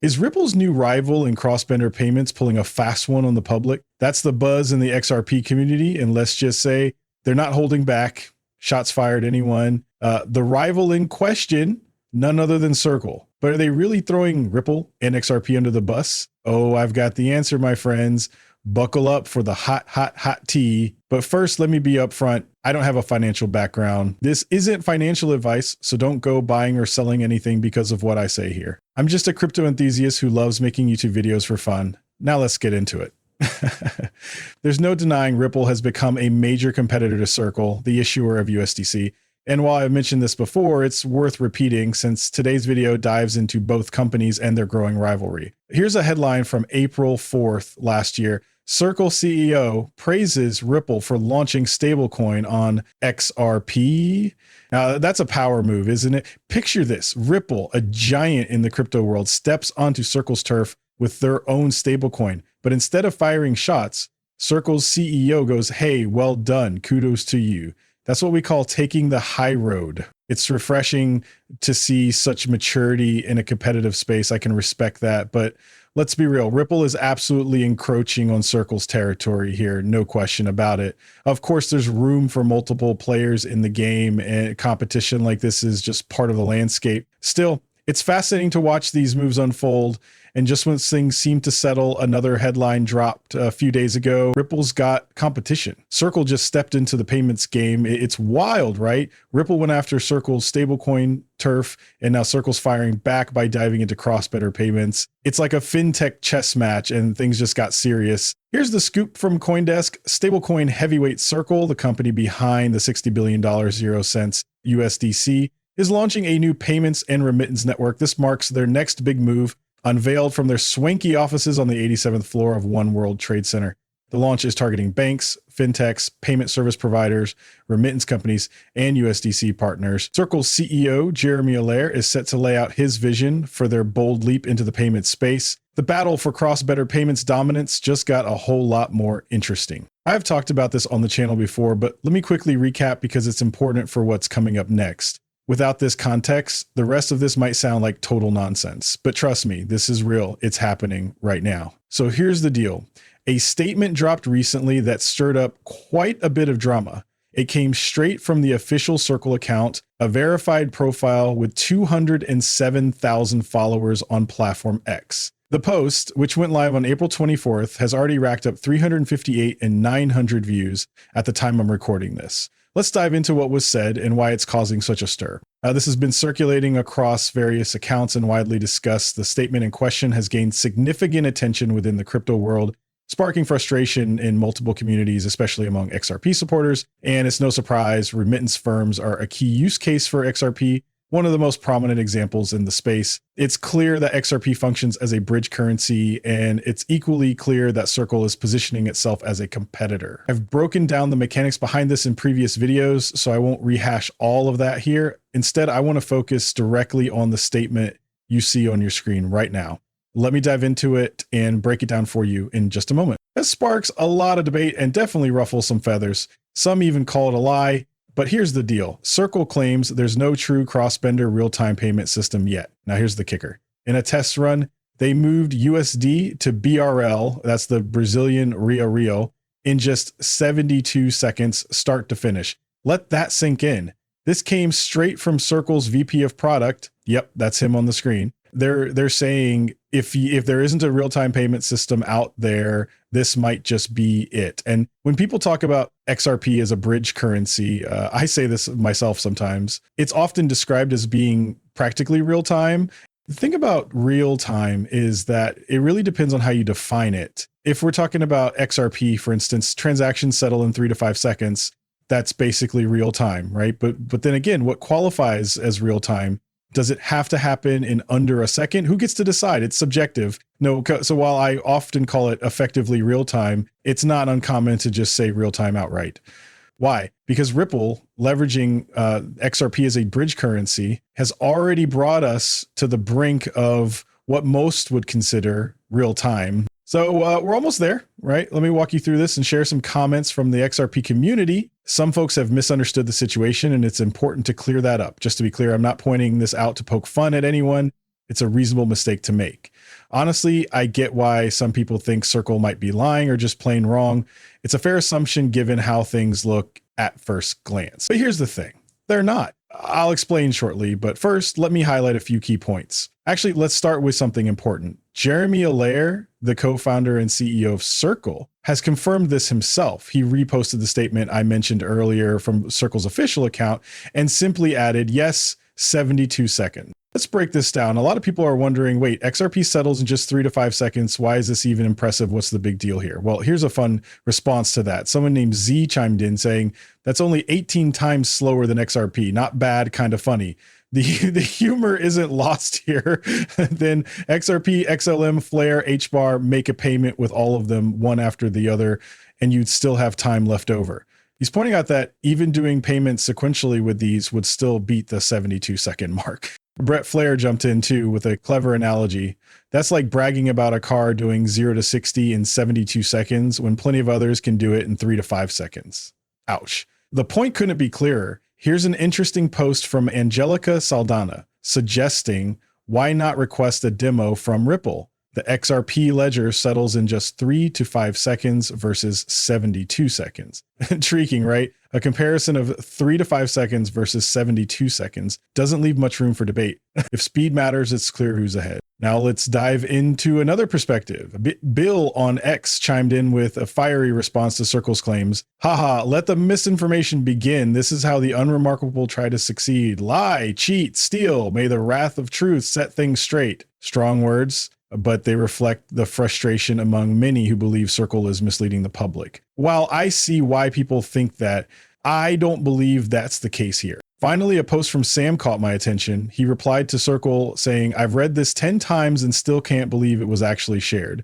Is Ripple's new rival in cross-border payments pulling a fast one on the public? That's the buzz in the XRP community, and let's just say they're not holding back. Shots fired, anyone. The rival in question, none other than Circle. But are they really throwing Ripple and XRP under the bus? Oh, I've got the answer, my friends. Buckle up for the hot tea. But first, let me be upfront. I don't have a financial background. This isn't financial advice, so don't go buying or selling anything because of what I say here. I'm just a crypto enthusiast who loves making YouTube videos for fun. Now let's get into it. There's no denying Ripple has become a major competitor to Circle, the issuer of USDC. And while I've mentioned this before, it's worth repeating since today's video dives into both companies and their growing rivalry. Here's a headline from April 4th last year. Circle CEO praises Ripple for launching stablecoin on XRP. Now, that's a power move, isn't it? Picture this. Ripple, a giant in the crypto world, steps onto Circle's turf with their own stablecoin. But instead of firing shots, Circle's CEO goes, "Hey, well done. Kudos to you." That's what we call taking the high road. It's refreshing to see such maturity in a competitive space. I can respect that. But let's be real. Ripple is absolutely encroaching on Circle's territory here. No question about it. Of course, there's room for multiple players in the game, and competition like this is just part of the landscape. Still, it's fascinating to watch these moves unfold. And just when things seem to settle, another headline dropped a few days ago. Ripple's got competition. Circle just stepped into the payments game. It's wild, right? Ripple went after Circle's stablecoin turf, and now Circle's firing back by diving into cross-border payments. It's like a fintech chess match, and things just got serious. Here's the scoop from CoinDesk. Stablecoin heavyweight Circle, the company behind the $60 billion 0 cents USDC, is launching a new payments and remittance network. This marks their next big move, unveiled from their swanky offices on the 87th floor of One World Trade Center. The launch is targeting banks, fintechs, payment service providers, remittance companies, and USDC partners. Circle's CEO, Jeremy Allaire, is set to lay out his vision for their bold leap into the payment space. The battle for cross-border payments dominance just got a whole lot more interesting. I've talked about this on the channel before, but let me quickly recap because it's important for what's coming up next. Without this context, the rest of this might sound like total nonsense, but trust me, this is real. It's happening right now. So here's the deal. A statement dropped recently that stirred up quite a bit of drama. It came straight from the official Circle account, a verified profile with 207,000 followers on platform X. The post, which went live on April 24th, has already racked up 358 and 900 views at the time I'm recording this. Let's dive into what was said and why it's causing such a stir. This has been circulating across various accounts and widely discussed. The statement in question has gained significant attention within the crypto world, sparking frustration in multiple communities, especially among XRP supporters. And it's no surprise, remittance firms are a key use case for XRP, one of the most prominent examples in the space. It's clear that XRP functions as a bridge currency, and it's equally clear that Circle is positioning itself as a competitor. I've broken down the mechanics behind this in previous videos, so I won't rehash all of that here. Instead, I want to focus directly on the statement you see on your screen right now. Let me dive into it and break it down for you in just a moment. This sparks a lot of debate and definitely ruffles some feathers. Some even call it a lie. But here's the deal. Circle claims there's no true cross-border real-time payment system yet. Now here's the kicker. In a test run, they moved USD to BRL, that's the Brazilian Real, in just 72 seconds start to finish. Let that sink in. This came straight from Circle's VP of product. Yep, that's him on the screen. They're saying if there isn't a real-time payment system out there, this might just be it. And when people talk about XRP as a bridge currency, I say this myself sometimes, it's often described as being practically real-time. The thing about real-time is that it really depends on how you define it. If we're talking about XRP, for instance, transactions settle in 3 to 5 seconds, that's basically real-time, right? But then again, what qualifies as real-time? Does it have to happen in under a second? Who gets to decide? It's subjective. No, so while I often call it effectively real time, it's not uncommon to just say real time outright. Why? Because Ripple, leveraging XRP as a bridge currency, has already brought us to the brink of what most would consider real time. So we're almost there, right? Let me walk you through this and share some comments from the XRP community. Some folks have misunderstood the situation, and it's important to clear that up. Just to be clear, I'm not pointing this out to poke fun at anyone. It's a reasonable mistake to make. Honestly, I get why some people think Circle might be lying or just plain wrong. It's a fair assumption given how things look at first glance. But here's the thing. They're not. I'll explain shortly, but first, let me highlight a few key points. Actually, let's start with something important. Jeremy Allaire, the co-founder and CEO of Circle, has confirmed this himself. He reposted the statement I mentioned earlier from Circle's official account and simply added, yes, 72 seconds. Let's break this down. A lot of people are wondering, wait, XRP settles in just 3 to 5 seconds. Why is this even impressive? What's the big deal here? Well, here's a fun response to that. Someone named Z chimed in saying, that's only 18 times slower than XRP. Not bad, kind of funny. The humor isn't lost here. Then XRP, XLM, Flare, HBAR, make a payment with all of them one after the other, and you'd still have time left over. He's pointing out that even doing payments sequentially with these would still beat the 72-second mark. Brett Flair jumped in too with a clever analogy. That's like bragging about a car doing 0 to 60 in 72 seconds when plenty of others can do it in 3 to 5 seconds. Ouch. The point couldn't be clearer. Here's an interesting post from Angelica Saldana suggesting why not request a demo from Ripple? The XRP ledger settles in just 3 to 5 seconds versus 72 seconds. Intriguing, right? A comparison of 3 to 5 seconds versus 72 seconds doesn't leave much room for debate. If speed matters, it's clear who's ahead. Now let's dive into another perspective. Bill on X chimed in with a fiery response to Circle's claims. Haha, let the misinformation begin. This is how the unremarkable try to succeed. Lie, cheat, steal. May the wrath of truth set things straight. Strong words, but they reflect the frustration among many who believe Circle is misleading the public. While I see why people think that, I don't believe that's the case here. Finally, a post from Sam caught my attention. He replied to Circle saying, I've read this 10 times and still can't believe it was actually shared.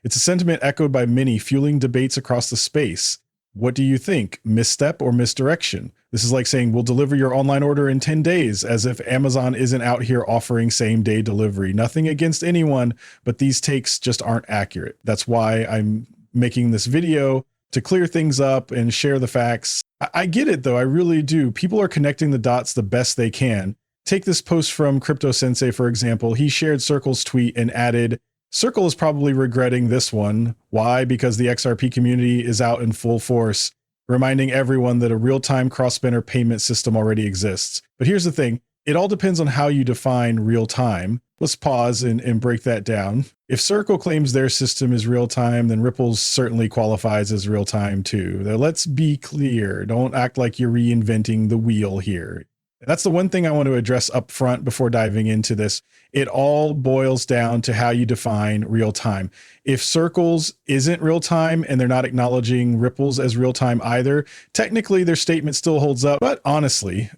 It's a sentiment echoed by many, fueling debates across the space. What do you think? Misstep or misdirection? This is like saying we'll deliver your online order in 10 days, as if Amazon isn't out here offering same-day delivery. Nothing against anyone, but these takes just aren't accurate. That's why I'm making this video, to clear things up and share the facts. I get it though, I really do. People are connecting the dots the best they can. Take this post from Crypto Sensei, for example. He shared Circle's tweet and added, Circle is probably regretting this one. Why? Because the XRP community is out in full force, reminding everyone that a real-time cross-spinner payment system already exists. But here's the thing, it all depends on how you define real-time. Let's pause and break that down. If Circle claims their system is real-time, then Ripple's certainly qualifies as real-time too. Now, let's be clear. Don't act like you're reinventing the wheel here. That's the one thing I want to address up front before diving into this. It all boils down to how you define real time. If Circles isn't real time and they're not acknowledging Ripples as real time either, technically their statement still holds up. But honestly,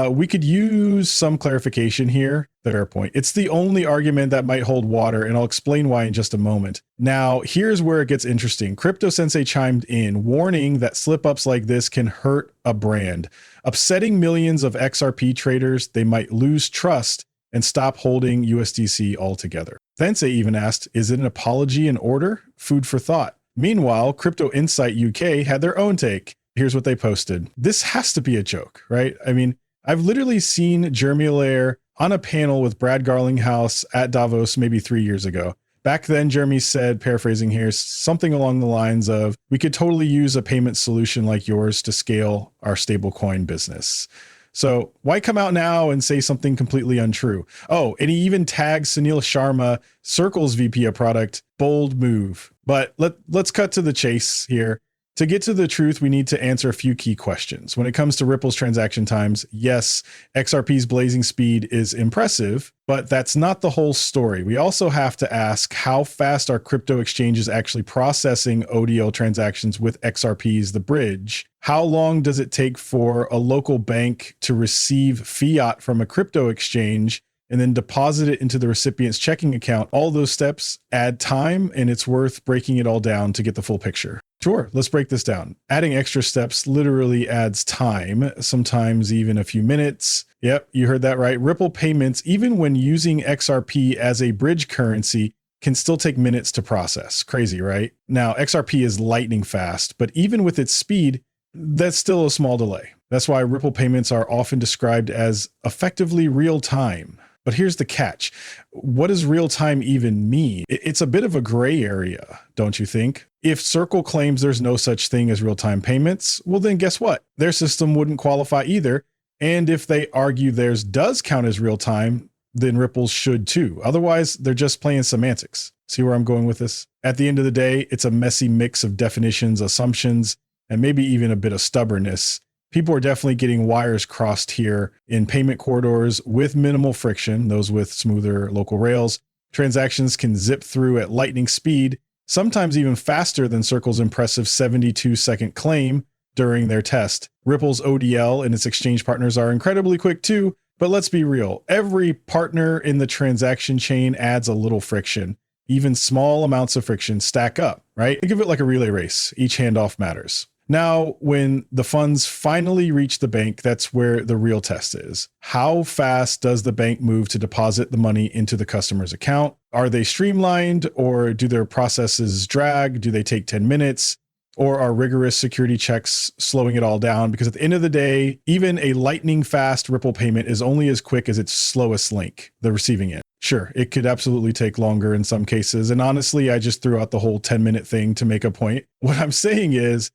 we could use some clarification here. Fair point. It's the only argument that might hold water, and I'll explain why in just a moment. Now, here's where it gets interesting. Crypto Sensei chimed in, warning that slip-ups like this can hurt a brand. Upsetting millions of XRP traders, they might lose trust and stop holding USDC altogether. Sensei even asked, is it an apology in order? Food for thought. Meanwhile, Crypto Insight UK had their own take. Here's what they posted. This has to be a joke, right? I mean, I've literally seen Jeremy Allaire on a panel with Brad Garlinghouse at Davos maybe 3 years ago. Back then, Jeremy said, paraphrasing here, something along the lines of, we could totally use a payment solution like yours to scale our stablecoin business. So why come out now and say something completely untrue? Oh, and he even tagged Sunil Sharma, Circle's VP of product. Bold move. But let's cut to the chase here. To get to the truth, we need to answer a few key questions. When it comes to Ripple's transaction times, yes, XRP's blazing speed is impressive, but that's not the whole story. We also have to ask how fast are crypto exchanges actually processing ODL transactions with XRP as the bridge? How long does it take for a local bank to receive fiat from a crypto exchange and then deposit it into the recipient's checking account? All those steps add time, and it's worth breaking it all down to get the full picture. Sure, let's break this down. Adding extra steps literally adds time, sometimes even a few minutes. Yep, you heard that right. Ripple payments, even when using XRP as a bridge currency, can still take minutes to process. Crazy, right? Now, XRP is lightning fast, but even with its speed, that's still a small delay. That's why Ripple payments are often described as effectively real time. But here's the catch. What does real time even mean? It's a bit of a gray area, don't you think? If Circle claims there's no such thing as real time payments, well, then guess what? Their system wouldn't qualify either. And if they argue theirs does count as real time, then Ripple's should too. Otherwise, they're just playing semantics. See where I'm going with this? At the end of the day, it's a messy mix of definitions, assumptions, and maybe even a bit of stubbornness. People are definitely getting wires crossed here in payment corridors with minimal friction, those with smoother local rails. Transactions can zip through at lightning speed, sometimes even faster than Circle's impressive 72-second claim during their test. Ripple's ODL and its exchange partners are incredibly quick too, but let's be real. Every partner in the transaction chain adds a little friction. Even small amounts of friction stack up, right? Think of it like a relay race. Each handoff matters. Now, when the funds finally reach the bank, that's where the real test is. How fast does the bank move to deposit the money into the customer's account? Are they streamlined, or do their processes drag? Do they take 10 minutes? Or are rigorous security checks slowing it all down? Because at the end of the day, even a lightning fast Ripple payment is only as quick as its slowest link, the receiving end. Sure, it could absolutely take longer in some cases. And honestly, I just threw out the whole 10-minute thing to make a point. What I'm saying is,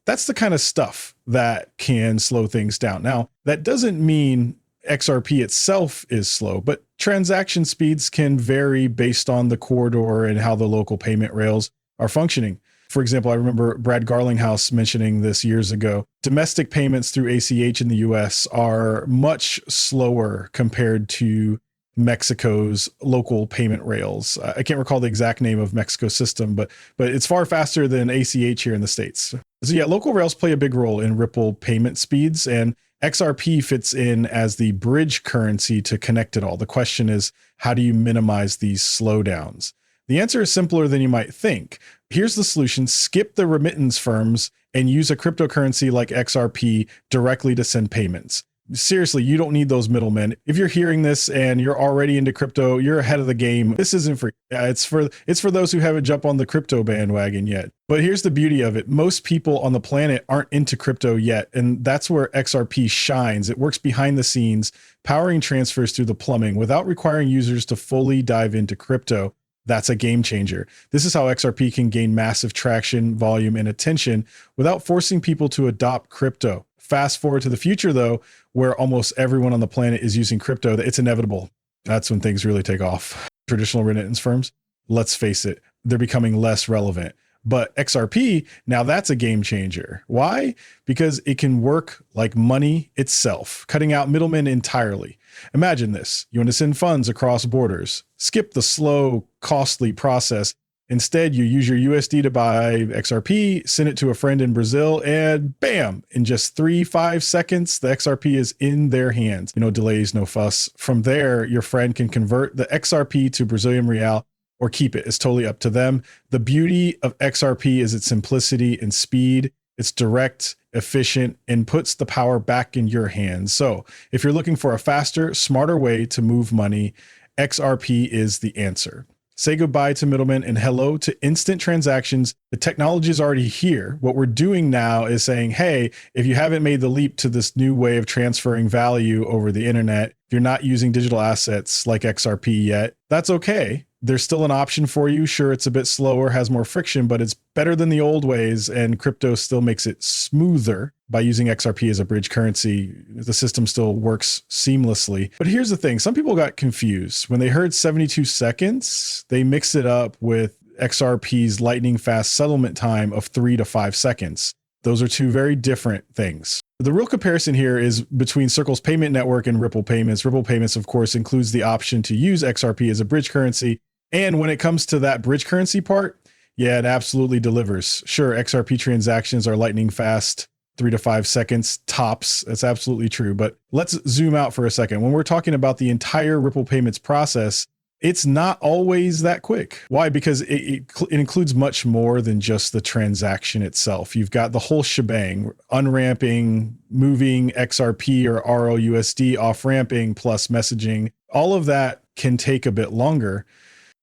that's the kind of stuff that can slow things down. Now, that doesn't mean XRP itself is slow, but transaction speeds can vary based on the corridor and how the local payment rails are functioning. For example, I remember Brad Garlinghouse mentioning this years ago. Domestic payments through ACH in the US are much slower compared to Mexico's local payment rails. I can't recall the exact name of Mexico's system, but it's far faster than ACH here in the States. So yeah, local rails play a big role in Ripple payment speeds, and XRP fits in as the bridge currency to connect it all. The question is, how do you minimize these slowdowns? The answer is simpler than you might think. Here's the solution: skip the remittance firms and use a cryptocurrency like XRP directly to send payments. Seriously, you don't need those middlemen. If you're hearing this and you're already into crypto, you're ahead of the game. This isn't for it's for those who haven't jumped on the crypto bandwagon yet. But here's the beauty of it. Most people on the planet aren't into crypto yet, and that's where XRP shines. It works behind the scenes, powering transfers through the plumbing without requiring users to fully dive into crypto. That's a game changer. This is how XRP can gain massive traction, volume, and attention without forcing people to adopt crypto. Fast forward to the future, though, where almost everyone on the planet is using crypto, it's inevitable. That's when things really take off. Traditional remittance firms, let's face it, they're becoming less relevant. But XRP, now that's a game changer. Why? Because it can work like money itself, cutting out middlemen entirely. Imagine this. You want to send funds across borders. Skip the slow, costly process. Instead, you use your USD to buy XRP, send it to a friend in Brazil, and bam, in just 3-5 seconds, the XRP is in their hands. No delays, no fuss. From there, your friend can convert the XRP to Brazilian real or keep it. It's totally up to them. The beauty of XRP is its simplicity and speed. It's direct, efficient, and puts the power back in your hands. So if you're looking for a faster, smarter way to move money, XRP is the answer. Say goodbye to middlemen and hello to instant transactions. The technology is already here. What we're doing now is saying, hey, if you haven't made the leap to this new way of transferring value over the internet, if you're not using digital assets like XRP yet, that's okay. There's still an option for you. Sure, it's a bit slower, has more friction, but it's better than the old ways, and crypto still makes it smoother by using XRP as a bridge currency. The system still works seamlessly. But here's the thing. Some people got confused. When they heard 72 seconds, they mixed it up with XRP's lightning fast settlement time of 3 to 5 seconds. Those are two very different things. The real comparison here is between Circle's payment network and Ripple Payments. Ripple Payments, of course, includes the option to use XRP as a bridge currency. And when it comes to that bridge currency part, yeah, it absolutely delivers. Sure, XRP transactions are lightning fast, 3 to 5 seconds tops. That's absolutely true. But let's zoom out for a second. When we're talking about the entire Ripple Payments process, it's not always that quick. Why? Because it includes much more than just the transaction itself. You've got the whole shebang: unramping, moving XRP or ROUSD, off-ramping, plus messaging. All of that can take a bit longer.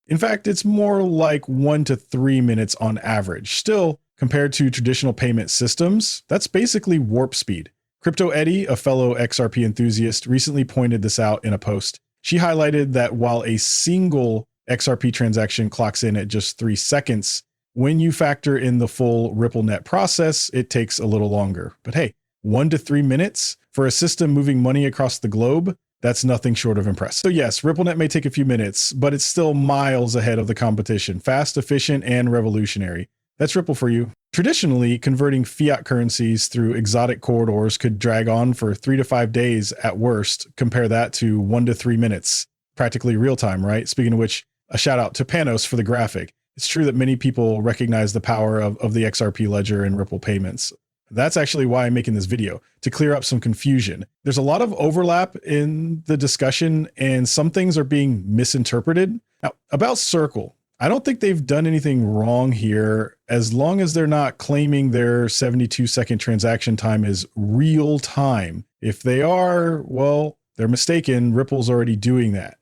In fact, it's more like 1 to 3 minutes on average. Still, compared to traditional payment systems, that's basically warp speed. Crypto Eddie, a fellow XRP enthusiast, recently pointed this out in a post. She highlighted that while a single XRP transaction clocks in at just 3 seconds, when you factor in the full RippleNet process, it takes a little longer. But hey, 1 to 3 minutes for a system moving money across the globe, that's nothing short of impressive. So yes, RippleNet may take a few minutes, but it's still miles ahead of the competition. Fast, efficient, and revolutionary. That's Ripple for you. Traditionally, converting fiat currencies through exotic corridors could drag on for 3 to 5 days at worst. Compare that to 1 to 3 minutes, practically real time, right? Speaking of which, a shout out to Panos for the graphic. It's true that many people recognize the power of the XRP ledger and Ripple payments. That's actually why I'm making this video, to clear up some confusion. There's a lot of overlap in the discussion and some things are being misinterpreted. Now, about Circle, I don't think they've done anything wrong here as long as they're not claiming their 72-second transaction time is real time. If they are, well, they're mistaken. Ripple's already doing that.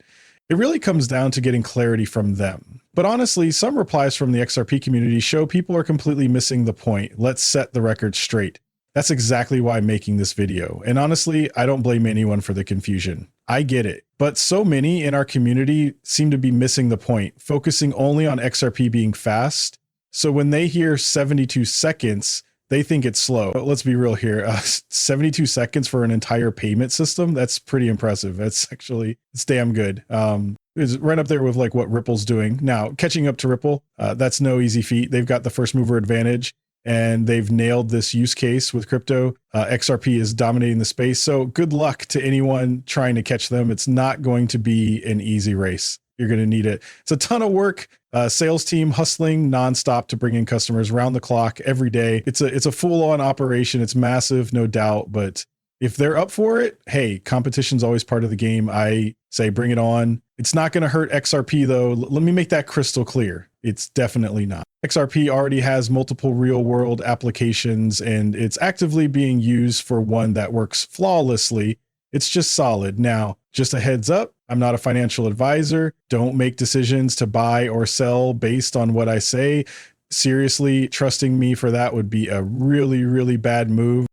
It really comes down to getting clarity from them. But honestly, some replies from the XRP community show people are completely missing the point. Let's set the record straight. That's exactly why I'm making this video. And honestly, I don't blame anyone for the confusion. I get it. But so many in our community seem to be missing the point, focusing only on XRP being fast. So when they hear 72 seconds, they think it's slow. But let's be real here. 72 seconds for an entire payment system, that's pretty impressive. It's damn good. It's right up there with like what Ripple's doing. Now, catching up to Ripple, that's no easy feat. They've got the first mover advantage and they've nailed this use case with crypto. XRP is dominating the space. So good luck to anyone trying to catch them. It's not going to be an easy race. You're going to need it. It's a ton of work. Sales team hustling nonstop to bring in customers around the clock every day. It's a full-on operation. It's massive, no doubt. But if they're up for it, hey, competition's always part of the game. I say bring it on. It's not going to hurt XRP though. Let me make that crystal clear. It's definitely not. XRP already has multiple real-world applications and it's actively being used for one that works flawlessly. It's just solid. Now, just a heads up, I'm not a financial advisor. Don't make decisions to buy or sell based on what I say. Seriously, trusting me for that would be a really, really bad move.